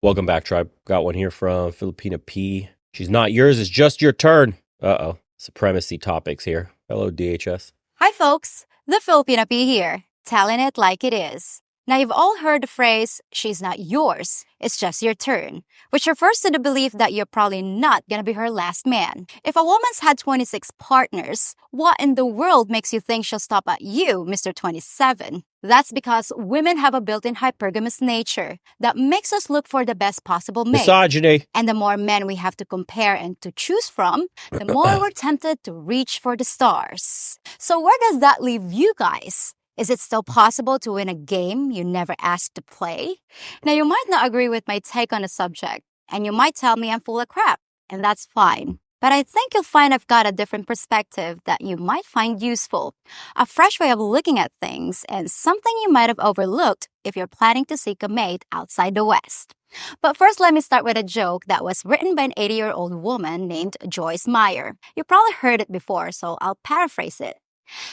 Welcome back, Tribe. Got one here from Filipina P. She's not yours, it's just your turn. Uh-oh. Supremacy topics here. Hello, DHS. Hi, folks. The Filipina P here, telling it like it is. Now, you've all heard the phrase, she's not yours, it's just your turn, which refers to the belief that you're probably not gonna be her last man. If a woman's had 26 partners, what in the world makes you think she'll stop at you, Mr. 27? That's because women have a built-in hypergamous nature that makes us look for the best possible mate. Misogyny. And the more men we have to compare and to choose from, the more we're tempted to reach for the stars. So where does that leave you guys? Is it still possible to win a game you never asked to play? Now, you might not agree with my take on the subject, and you might tell me I'm full of crap, and that's fine. But I think you'll find I've got a different perspective that you might find useful, a fresh way of looking at things, and something you might have overlooked if you're planning to seek a mate outside the West. But first, let me start with a joke that was written by an 80-year-old woman named Joyce Meyer. You probably heard it before, so I'll paraphrase it.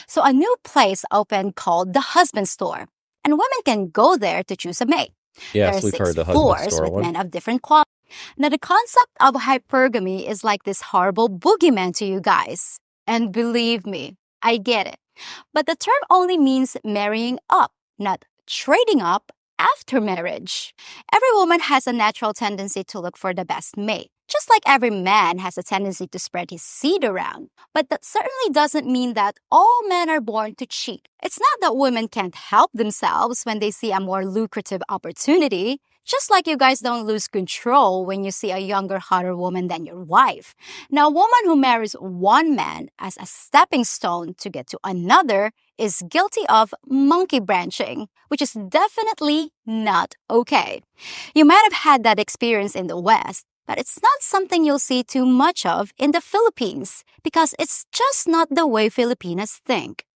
So a new place opened called the Husband Store, and women can go there to choose a mate. Yes, we've heard the Husband Store with one. men of different qualities. Now, the concept of hypergamy is like this horrible boogeyman to you guys. And believe me, I get it. But the term only means marrying up, not trading up after marriage. Every woman has a natural tendency to look for the best mate, just like every man has a tendency to spread his seed around. But that certainly doesn't mean that all men are born to cheat. It's not that women can't help themselves when they see a more lucrative opportunity. Just like you guys don't lose control when you see a younger, hotter woman than your wife. Now, a woman who marries one man as a stepping stone to get to another is guilty of monkey branching, which is definitely not okay. You might have had that experience in the West, but it's not something you'll see too much of in the Philippines because it's just not the way Filipinas think.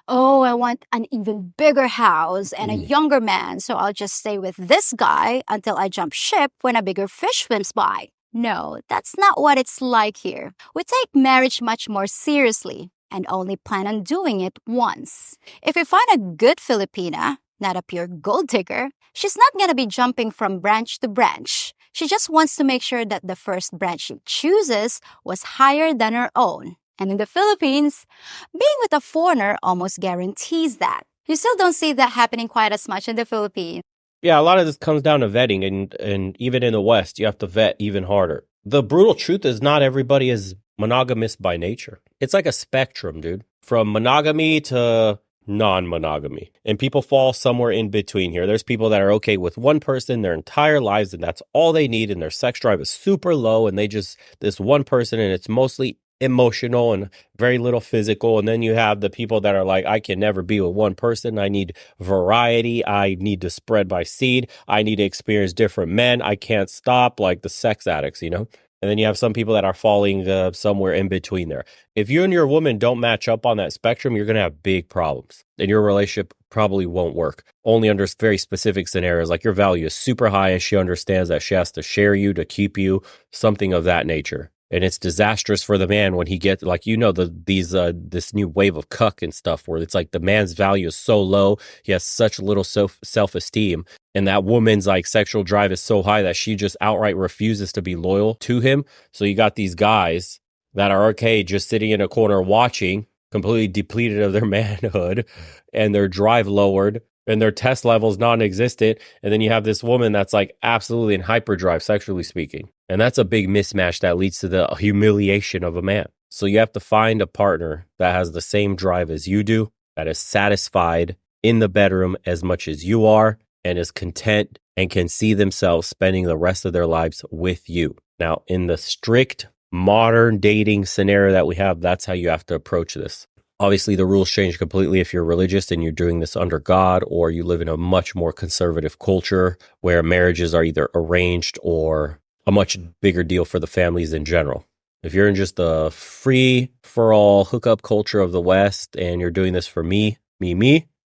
Oh, I want an even bigger house and a younger man, so I'll just stay with this guy until I jump ship when a bigger fish swims by. No, that's not what it's like here. We take marriage much more seriously and only plan on doing it once. If we find a good Filipina, not a pure gold digger, she's not gonna be jumping from branch to branch. She just wants to make sure that the first branch she chooses was higher than her own. And in the Philippines, being with a foreigner almost guarantees that. You still don't see that happening quite as much in the Philippines. Yeah, a lot of this comes down to vetting, and even in the West, you have to vet even harder. The brutal truth is not everybody is monogamous by nature. It's like a spectrum, dude. From monogamy to non-monogamy. And people fall somewhere in between here. There's people that are okay with one person their entire lives, and that's all they need, and their sex drive is super low, and they just, this one person, and it's mostly emotional and very little physical. And then you have the people that are like, I can never be with one person. I need variety. I need to spread my seed. I need to experience different men. I can't stop, like the sex addicts, you know? And then you have some people that are falling somewhere in between there. If you and your woman don't match up on that spectrum, you're going to have big problems. And your relationship probably won't work. Only under very specific scenarios, like your value is super high and she understands that she has to share you to keep you, something of that nature. And it's disastrous for the man when he gets, like, you know, this new wave of cuck and stuff where it's like the man's value is so low. He has such little self-esteem. And that woman's like sexual drive is so high that she just outright refuses to be loyal to him. So you got these guys that are okay just sitting in a corner watching, completely depleted of their manhood and their drive lowered and their test levels non-existent. And then you have this woman that's like absolutely in hyperdrive, sexually speaking. And that's a big mismatch that leads to the humiliation of a man. So you have to find a partner that has the same drive as you do, that is satisfied in the bedroom as much as you are, and is content and can see themselves spending the rest of their lives with you. Now, in the strict modern dating scenario that we have, that's how you have to approach this. Obviously, the rules change completely if you're religious and you're doing this under God, or you live in a much more conservative culture where marriages are either arranged or a much bigger deal for the families in general. If you're in just the free-for-all hookup culture of the West and you're doing this for me,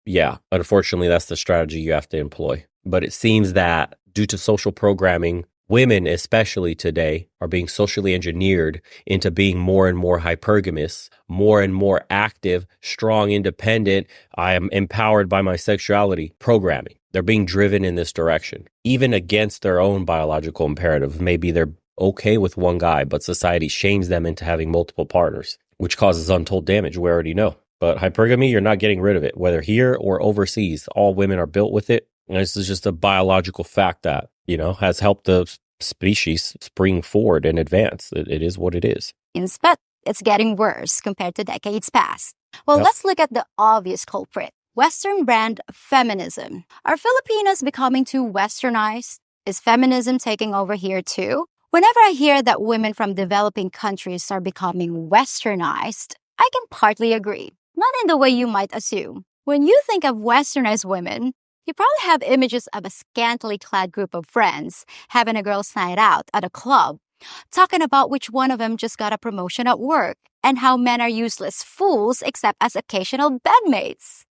yeah, unfortunately, that's the strategy you have to employ. But it seems that due to social programming, women, especially today, are being socially engineered into being more and more hypergamous, more and more active, strong, independent. I am empowered by my sexuality programming. They're being driven in this direction, even against their own biological imperative. Maybe they're okay with one guy, but society shames them into having multiple partners, which causes untold damage. We already know. But hypergamy, you're not getting rid of it, whether here or overseas. All women are built with it. And this is just a biological fact that, has helped the species spring forward and advance. It is what it is. But it's getting worse compared to decades past. Well, let's look at the obvious culprit. Western brand feminism. Are Filipinos becoming too westernized? Is feminism taking over here too? Whenever I hear that women from developing countries are becoming westernized, I can partly agree. Not in the way you might assume. When you think of westernized women, you probably have images of a scantily clad group of friends having a girls' night out at a club, talking about which one of them just got a promotion at work and how men are useless fools except as occasional bedmates.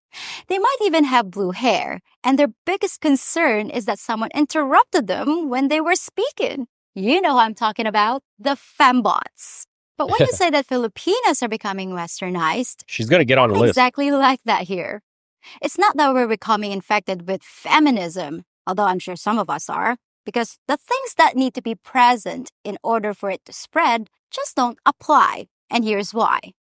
They might even have blue hair, and their biggest concern is that someone interrupted them when they were speaking. You know who I'm talking about, the fembots. But when you say that Filipinas are becoming westernized, she's going to get on the list. Exactly like that here. It's not that we're becoming infected with feminism, although I'm sure some of us are, because the things that need to be present in order for it to spread just don't apply. And here's why.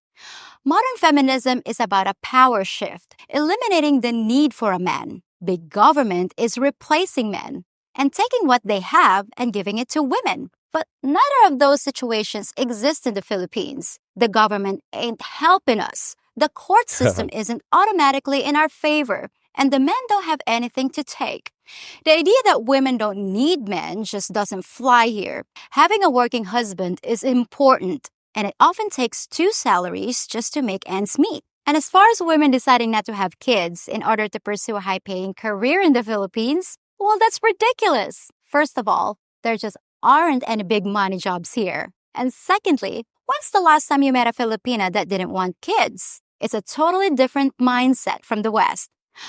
Modern feminism is about a power shift, eliminating the need for a man. Big government is replacing men and taking what they have and giving it to women. But neither of those situations exist in the Philippines. The government ain't helping us. The court system isn't automatically in our favor, and the men don't have anything to take. The idea that women don't need men just doesn't fly here. Having a working husband is important, and it often takes 2 salaries just to make ends meet. And as far as women deciding not to have kids in order to pursue a high-paying career in the Philippines, well, that's ridiculous. First of all, there just aren't any big money jobs here. And secondly, when's the last time you met a Filipina that didn't want kids? It's a totally different mindset from the West.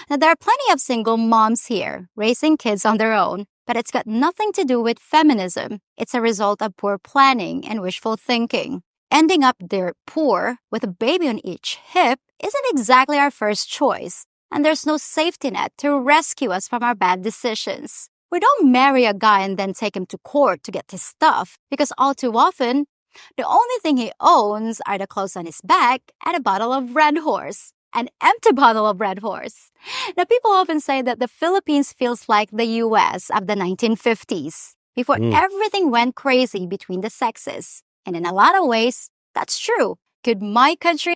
Now, there are plenty of single moms here, raising kids on their own, but it's got nothing to do with feminism. It's a result of poor planning and wishful thinking. Ending up dirt poor with a baby on each hip isn't exactly our first choice, and there's no safety net to rescue us from our bad decisions. We don't marry a guy and then take him to court to get his stuff, because all too often, the only thing he owns are the clothes on his back and a bottle of Red Horse. An empty bottle of Red Horse. Now, people often say that the Philippines feels like the US of the 1950s, before everything went crazy between the sexes. And in a lot of ways, that's true. Could my country...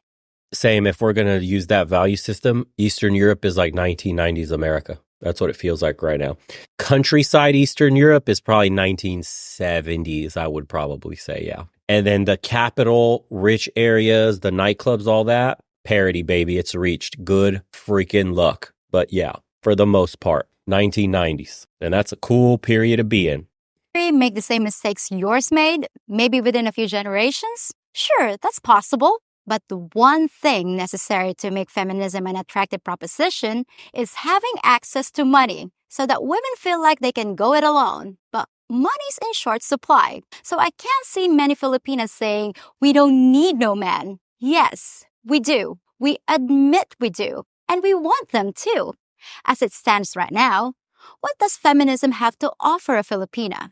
Same, if we're going to use that value system, Eastern Europe is like 1990s America. That's what it feels like right now. Countryside Eastern Europe is probably 1970s, I would probably say, yeah. And then the capital, rich areas, the nightclubs, all that, parity, baby, it's reached. Good freaking luck. But yeah, for the most part, 1990s. And that's a cool period to be in. Make the same mistakes yours made, maybe within a few generations? Sure, that's possible. But the one thing necessary to make feminism an attractive proposition is having access to money so that women feel like they can go it alone. But money's in short supply. So I can't see many Filipinas saying, we don't need no man. Yes, we do. We admit we do. And we want them too. As it stands right now, what does feminism have to offer a Filipina?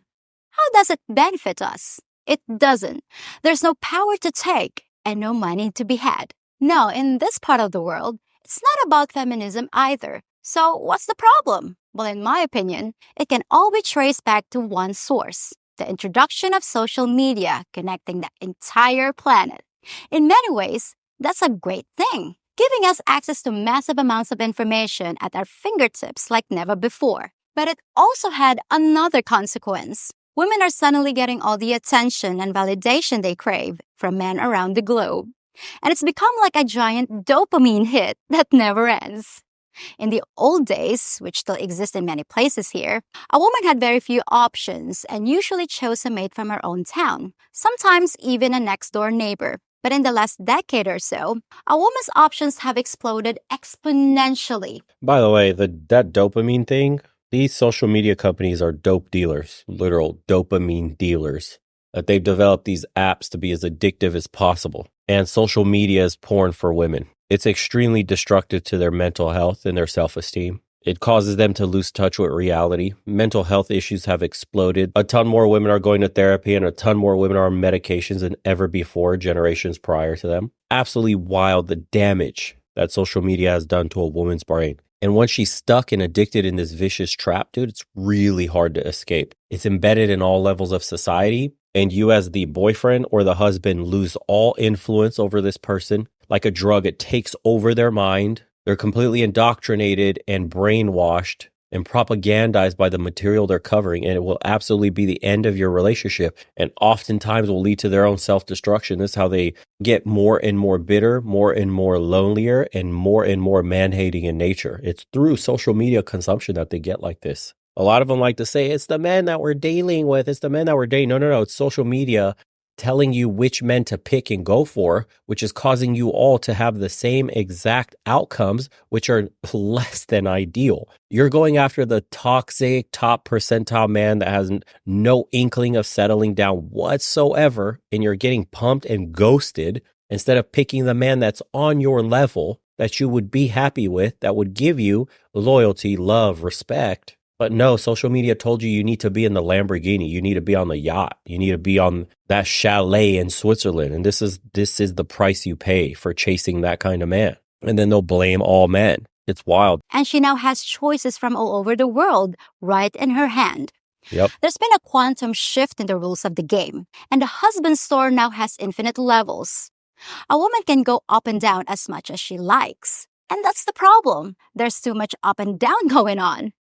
How does it benefit us? It doesn't. There's no power to take and no money to be had. No, in this part of the world, it's not about feminism either. So what's the problem? Well, in my opinion, it can all be traced back to one source, the introduction of social media connecting the entire planet. In many ways, that's a great thing, giving us access to massive amounts of information at our fingertips like never before. But it also had another consequence. Women are suddenly getting all the attention and validation they crave from men around the globe. And it's become like a giant dopamine hit that never ends. In the old days, which still exist in many places here, a woman had very few options and usually chose a mate from her own town, sometimes even a next-door neighbor. But in the last decade or so, a woman's options have exploded exponentially. By the way, that dopamine thing, these social media companies are dope dealers, literal dopamine dealers. That they've developed these apps to be as addictive as possible. And social media is porn for women. It's extremely destructive to their mental health and their self-esteem. It causes them to lose touch with reality. Mental health issues have exploded. A ton more women are going to therapy and a ton more women are on medications than ever before, generations prior to them. Absolutely wild, the damage that social media has done to a woman's brain. And once she's stuck and addicted in this vicious trap, dude, it's really hard to escape. It's embedded in all levels of society. And you as the boyfriend or the husband lose all influence over this person. Like a drug, it takes over their mind. They're completely indoctrinated and brainwashed and propagandized by the material they're covering. And it will absolutely be the end of your relationship and oftentimes will lead to their own self-destruction. This is how they get more and more bitter, more and more lonelier, and more man-hating in nature. It's through social media consumption that they get like this. A lot of them like to say, it's the men that we're dealing with. It's the men that we're dating. No. It's social media telling you which men to pick and go for, which is causing you all to have the same exact outcomes, which are less than ideal. You're going after the toxic top percentile man that has no inkling of settling down whatsoever, and you're getting pumped and ghosted instead of picking the man that's on your level that you would be happy with, that would give you loyalty, love, respect. But no, social media told you need to be in the Lamborghini. You need to be on the yacht. You need to be on that chalet in Switzerland. And this is the price you pay for chasing that kind of man. And then they'll blame all men. It's wild. And she now has choices from all over the world right in her hand. Yep. There's been a quantum shift in the rules of the game. And the husband store now has infinite levels. A woman can go up and down as much as she likes. And that's the problem. There's too much up and down going on.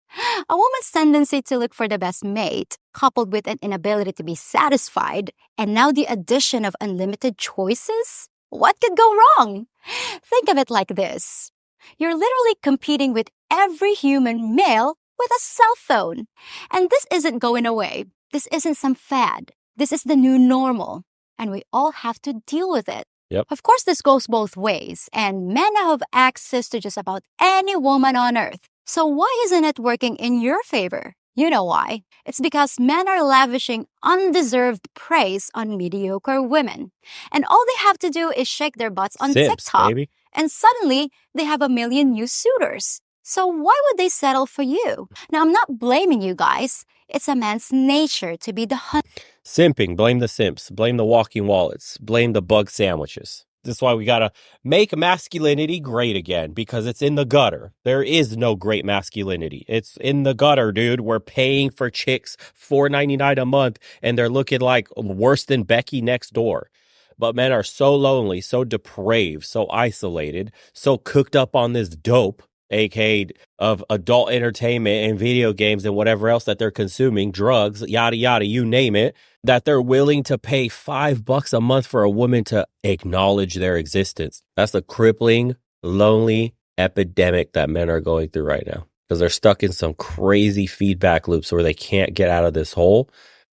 A woman's tendency to look for the best mate, coupled with an inability to be satisfied, and now the addition of unlimited choices? What could go wrong? Think of it like this. You're literally competing with every human male with a cell phone. And this isn't going away. This isn't some fad. This is the new normal. And we all have to deal with it. Yep. Of course, this goes both ways, and men now have access to just about any woman on earth. So why isn't it working in your favor? You know why. It's because men are lavishing undeserved praise on mediocre women. And all they have to do is shake their butts on Simps, TikTok, baby. and suddenly they have a million new suitors. So why would they settle for you? Now, I'm not blaming you guys. It's a man's nature to be the hunter. Simping, blame the simps, blame the walking wallets, blame the bug sandwiches. This is why we got to make masculinity great again, because it's in the gutter. There is no great masculinity. It's in the gutter, dude. We're paying for chicks $4.99 a month, and they're looking like worse than Becky next door. But men are so lonely, so depraved, so isolated, so cooked up on this dope, aka of adult entertainment and video games and whatever else that they're consuming, drugs, yada, yada, you name it, that they're willing to pay $5 a month for a woman to acknowledge their existence. That's the crippling, lonely epidemic that men are going through right now, because they're stuck in some crazy feedback loops where they can't get out of this hole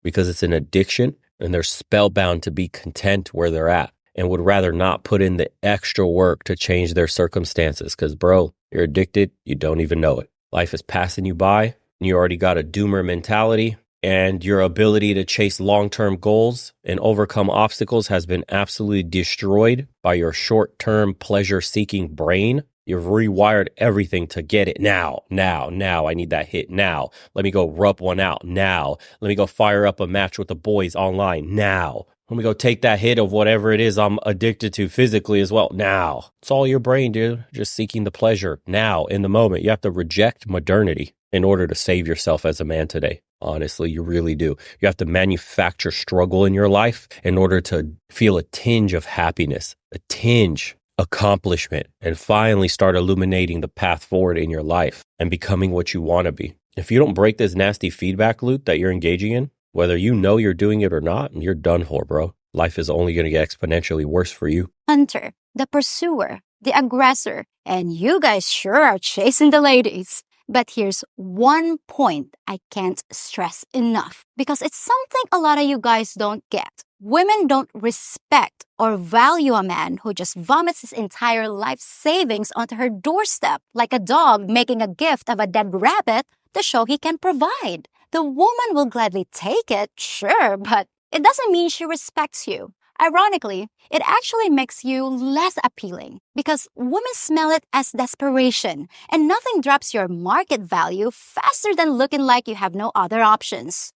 because it's an addiction, and they're spellbound to be content where they're at and would rather not put in the extra work to change their circumstances. Because, bro, you're addicted. You don't even know it. Life is passing you by, and you already got a doomer mentality, and your ability to chase long-term goals and overcome obstacles has been absolutely destroyed by your short-term pleasure-seeking brain. You've rewired everything to get it now. I need that hit now. Let me go rub one out now. Let me go fire up a match with the boys online now. Let me go take that hit of whatever it is I'm addicted to physically as well now. It's all your brain, dude. Just seeking the pleasure now, in the moment. You have to reject modernity in order to save yourself as a man today. Honestly, you really do. You have to manufacture struggle in your life in order to feel a tinge of happiness, a tinge accomplishment, and finally start illuminating the path forward in your life and becoming what you want to be. If you don't break this nasty feedback loop that you're engaging in, whether you know you're doing it or not, you're done for, bro. Life is only going to get exponentially worse for you. Hunter, the pursuer, the aggressor, and you guys sure are chasing the ladies. But here's one point I can't stress enough, because it's something a lot of you guys don't get. Women don't respect or value a man who just vomits his entire life savings onto her doorstep, like a dog making a gift of a dead rabbit to show he can provide. The woman will gladly take it, sure, but it doesn't mean she respects you. Ironically, it actually makes you less appealing because women smell it as desperation, and nothing drops your market value faster than looking like you have no other options.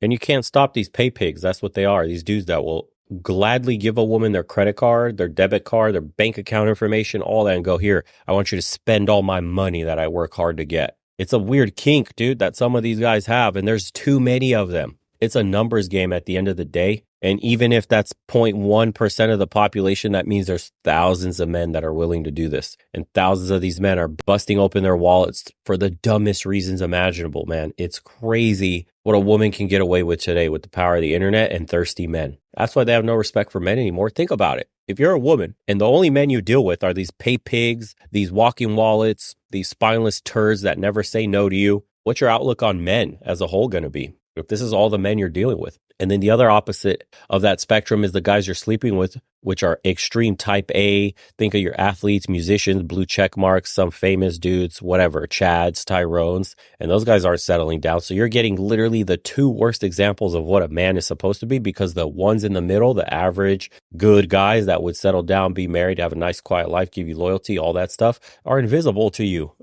And you can't stop these pay pigs. That's what they are. These dudes that will gladly give a woman their credit card, their debit card, their bank account information, all that, and go, here, I want you to spend all my money that I work hard to get. It's a weird kink, dude, that some of these guys have, and there's too many of them. It's a numbers game at the end of the day. And even if that's 0.1% of the population, that means there's thousands of men that are willing to do this. And thousands of these men are busting open their wallets for the dumbest reasons imaginable, man. It's crazy what a woman can get away with today with the power of the internet and thirsty men. That's why they have no respect for men anymore. Think about it. If you're a woman and the only men you deal with are these pay pigs, these walking wallets, these spineless turds that never say no to you, what's your outlook on men as a whole going to be? If this is all the men you're dealing with. And then the other opposite of that spectrum is the guys you're sleeping with, which are extreme type A. Think of your athletes, musicians, blue check marks, some famous dudes, whatever, Chads, Tyrones. And those guys aren't settling down. So you're getting literally the two worst examples of what a man is supposed to be, because the ones in the middle, the average good guys that would settle down, be married, have a nice quiet life, give you loyalty, all that stuff, are invisible to you.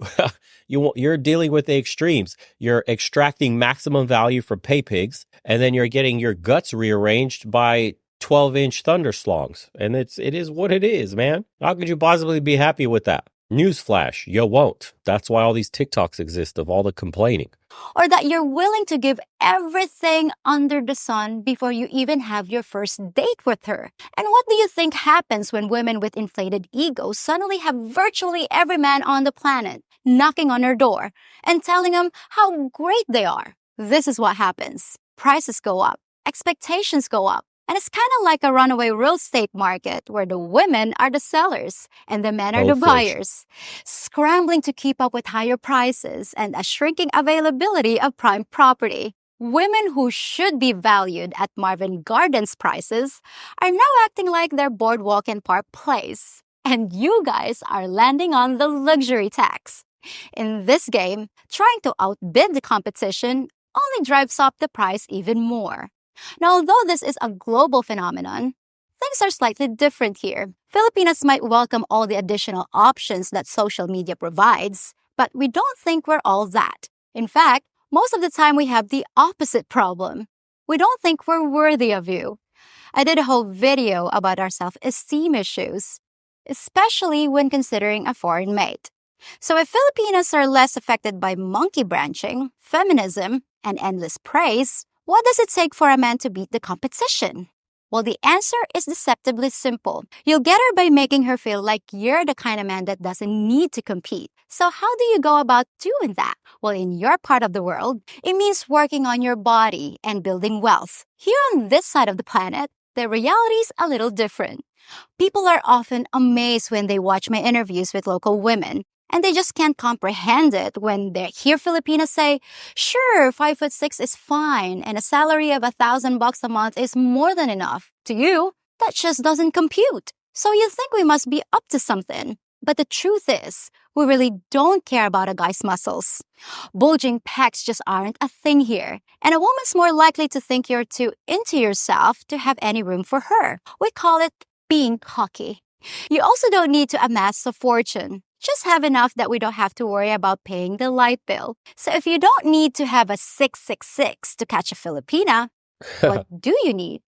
You're dealing with the extremes. You're extracting maximum value from pay pigs, and then you're getting your guts rearranged by 12-inch thunderslongs. And it is what it is, man. How could you possibly be happy with that? Newsflash, you won't. That's why all these TikToks exist of all the complaining. Or that you're willing to give everything under the sun before you even have your first date with her. And what do you think happens when women with inflated egos suddenly have virtually every man on the planet knocking on her door and telling them how great they are? This is what happens. Prices go up, expectations go up, and it's kind of like a runaway real estate market where the women are the sellers and the men are the buyers, scrambling to keep up with higher prices and a shrinking availability of prime property. Women who should be valued at Marvin Gardens prices are now acting like they're Boardwalk and Park Place. And you guys are landing on the luxury tax. In this game, trying to outbid the competition only drives up the price even more. Now, although this is a global phenomenon, things are slightly different here. Filipinas might welcome all the additional options that social media provides, but we don't think we're all that. In fact, most of the time we have the opposite problem. We don't think we're worthy of you. I did a whole video about our self-esteem issues, especially when considering a foreign mate. So if Filipinas are less affected by monkey branching, feminism, and endless praise, what does it take for a man to beat the competition? Well, the answer is deceptively simple. You'll get her by making her feel like you're the kind of man that doesn't need to compete. So how do you go about doing that? Well, in your part of the world, it means working on your body and building wealth. Here on this side of the planet, the reality's a little different. People are often amazed when they watch my interviews with local women. And they just can't comprehend it when they hear Filipinas say, sure, 5'6" is fine, and a salary of $1,000 a month is more than enough. To you, that just doesn't compute. So you think we must be up to something. But the truth is, we really don't care about a guy's muscles. Bulging pecs just aren't a thing here. And a woman's more likely to think you're too into yourself to have any room for her. We call it being cocky. You also don't need to amass a fortune. Just have enough that we don't have to worry about paying the light bill. So if you don't need to have a 666 to catch a Filipina, what do you need?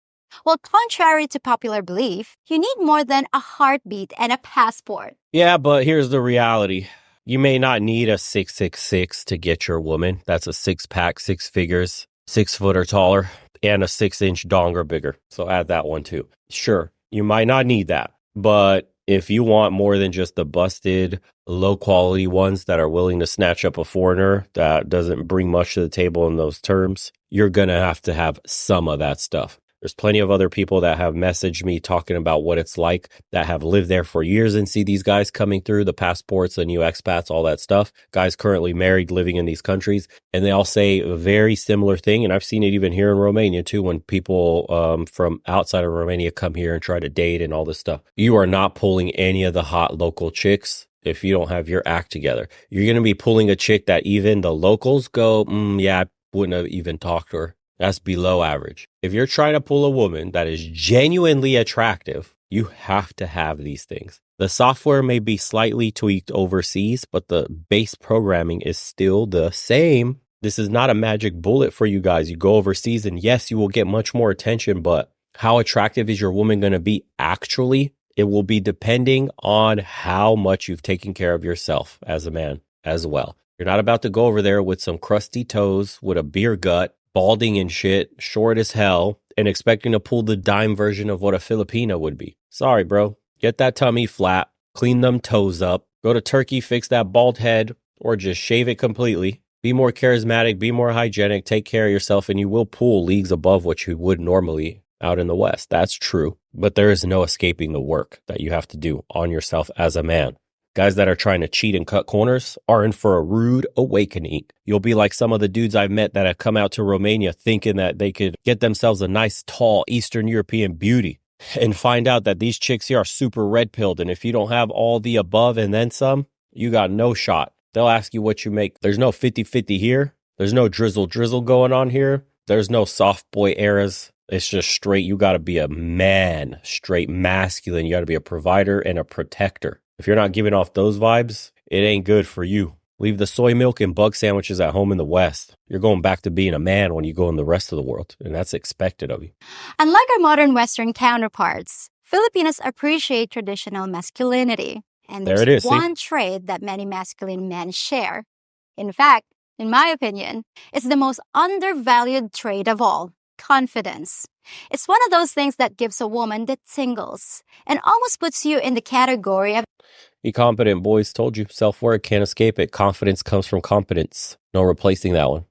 Well, contrary to popular belief, you need more than a heartbeat and a passport. Yeah, but here's the reality. You may not need a 666 to get your woman. That's a six-pack, six figures, 6 foot or taller, and a 6-inch dong or bigger. So add that one too. Sure, you might not need that, but if you want more than just the busted, low-quality ones that are willing to snatch up a foreigner that doesn't bring much to the table in those terms, you're going to have some of that stuff. There's plenty of other people that have messaged me talking about what it's like, that have lived there for years and see these guys coming through, the passports, the new expats, all that stuff. Guys currently married, living in these countries. And they all say a very similar thing. And I've seen it even here in Romania too, when people from outside of Romania come here and try to date and all this stuff. You are not pulling any of the hot local chicks if you don't have your act together. You're going to be pulling a chick that even the locals go, yeah, I wouldn't have even talked to her. That's below average. If you're trying to pull a woman that is genuinely attractive, you have to have these things. The software may be slightly tweaked overseas, but the base programming is still the same. This is not a magic bullet for you guys. You go overseas and yes, you will get much more attention, but how attractive is your woman going to be actually? It will be depending on how much you've taken care of yourself as a man as well. You're not about to go over there with some crusty toes, with a beer gut, balding and shit, short as hell, and expecting to pull the dime version of what a Filipina would be. Sorry, bro. Get that tummy flat, clean them toes up, go to Turkey, fix that bald head, or just shave it completely. Be more charismatic, be more hygienic, take care of yourself, and you will pull leagues above what you would normally out in the West. That's true. But there is no escaping the work that you have to do on yourself as a man. Guys that are trying to cheat and cut corners are in for a rude awakening. You'll be like some of the dudes I've met that have come out to Romania thinking that they could get themselves a nice, tall Eastern European beauty and find out that these chicks here are super red-pilled. And if you don't have all the above and then some, you got no shot. They'll ask you what you make. There's no 50-50 here. There's no drizzle going on here. There's no soft boy eras. It's just straight. You got to be a man, straight masculine. You got to be a provider and a protector. If you're not giving off those vibes, it ain't good for you. Leave the soy milk and bug sandwiches at home in the West. You're going back to being a man when you go in the rest of the world, and that's expected of you. Unlike our modern Western counterparts, Filipinos appreciate traditional masculinity. And There there's it is, see? one trait that many masculine men share. In fact, in my opinion, it's the most undervalued trait of all: confidence. It's one of those things that gives a woman the tingles and almost puts you in the category of Be confident, boys. Told you. Self-worth, can't escape it. Confidence comes from competence. No replacing that one.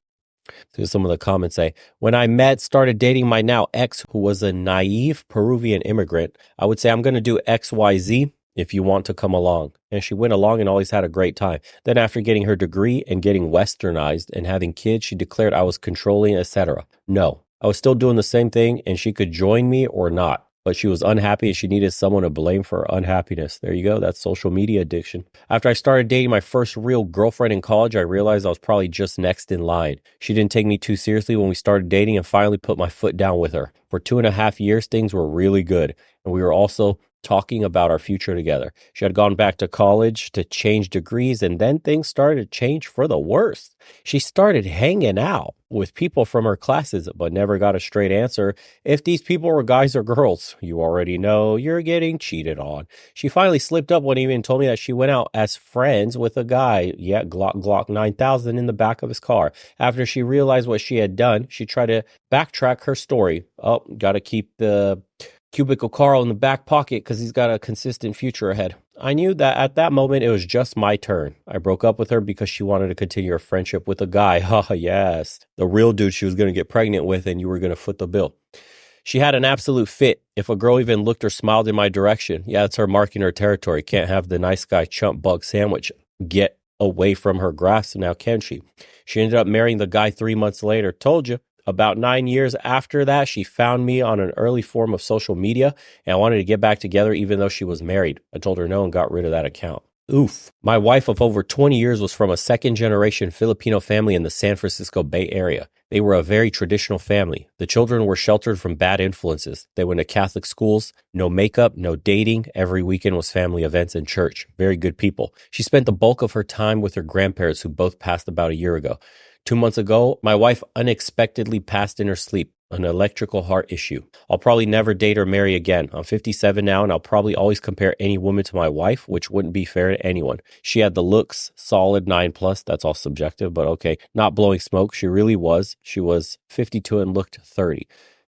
So some of the comments say, when I started dating my now ex, who was a naive Peruvian immigrant, I would say, I'm going to do XYZ if you want to come along. And she went along and always had a great time. Then after getting her degree and getting westernized and having kids, she declared I was controlling, etc. No, I was still doing the same thing and she could join me or not. But she was unhappy and she needed someone to blame for her unhappiness. There you go. That's social media addiction. After I started dating my first real girlfriend in college, I realized I was probably just next in line. She didn't take me too seriously when we started dating and finally put my foot down with her. For 2.5 years, things were really good. And we were also talking about our future together. She had gone back to college to change degrees, and then things started to change for the worst. She started hanging out with people from her classes, but never got a straight answer if these people were guys or girls. You already know you're getting cheated on. She finally slipped up one evening and told me that she went out as friends with a guy. Yeah, Glock 9000 in the back of his car. After she realized what she had done, she tried to backtrack her story. Oh, got to keep the cubicle Carl in the back pocket because he's got a consistent future ahead. I knew that at that moment it was just my turn. I broke up with her because she wanted to continue her friendship with a guy. Haha, yes. The real dude she was going to get pregnant with, and you were going to foot the bill. She had an absolute fit. If a girl even looked or smiled in my direction, yeah, it's her marking her territory. Can't have the nice guy chump bug sandwich get away from her grasp now, can she? She ended up marrying the guy 3 months later. Told you. About 9 years after that, she found me on an early form of social media and wanted to get back together even though she was married. I told her no and got rid of that account. Oof. My wife of over 20 years was from a second-generation Filipino family in the San Francisco Bay Area. They were a very traditional family. The children were sheltered from bad influences. They went to Catholic schools, no makeup, no dating. Every weekend was family events and church. Very good people. She spent the bulk of her time with her grandparents, who both passed about a year ago. 2 months ago, my wife unexpectedly passed in her sleep, an electrical heart issue. I'll probably never date or marry again. I'm 57 now, and I'll probably always compare any woman to my wife, which wouldn't be fair to anyone. She had the looks, solid 9+. That's all subjective, but okay. Not blowing smoke. She really was. She was 52 and looked 30.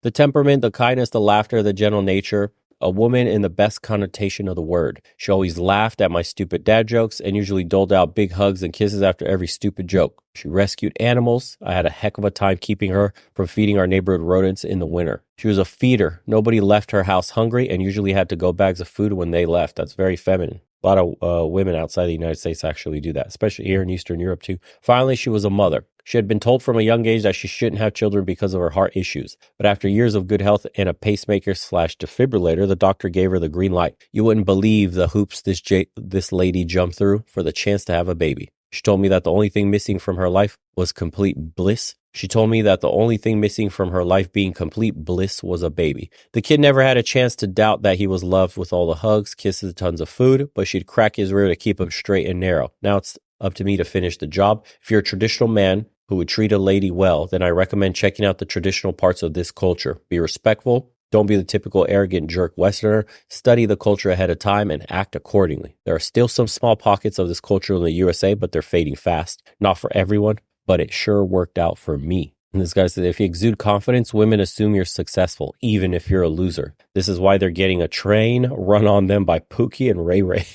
The temperament, the kindness, the laughter, the gentle nature. A woman in the best connotation of the word. She always laughed at my stupid dad jokes and usually doled out big hugs and kisses after every stupid joke. She rescued animals. I had a heck of a time keeping her from feeding our neighborhood rodents in the winter. She was a feeder. Nobody left her house hungry and usually had to go bags of food when they left. That's very feminine. A lot of women outside the United States actually do that, especially here in Eastern Europe too. Finally, she was a mother. She had been told from a young age that she shouldn't have children because of her heart issues. But after years of good health and a pacemaker/defibrillator, the doctor gave her the green light. You wouldn't believe the hoops this lady jumped through for the chance to have a baby. She told me that the only thing missing from her life was complete bliss. She told me that the only thing missing from her life being complete bliss was a baby. The kid never had a chance to doubt that he was loved with all the hugs, kisses, tons of food, but she'd crack his rear to keep him straight and narrow. Now it's up to me to finish the job. If you're a traditional man who would treat a lady well, then I recommend checking out the traditional parts of this culture. Be respectful. Don't be the typical arrogant jerk Westerner. Study the culture ahead of time and act accordingly. There are still some small pockets of this culture in the USA, but they're fading fast. Not for everyone, but it sure worked out for me. And this guy said, if you exude confidence, women assume you're successful, even if you're a loser. This is why they're getting a train run on them by Pookie and Ray Ray.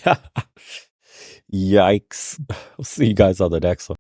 Yikes. I'll see you guys on the next one.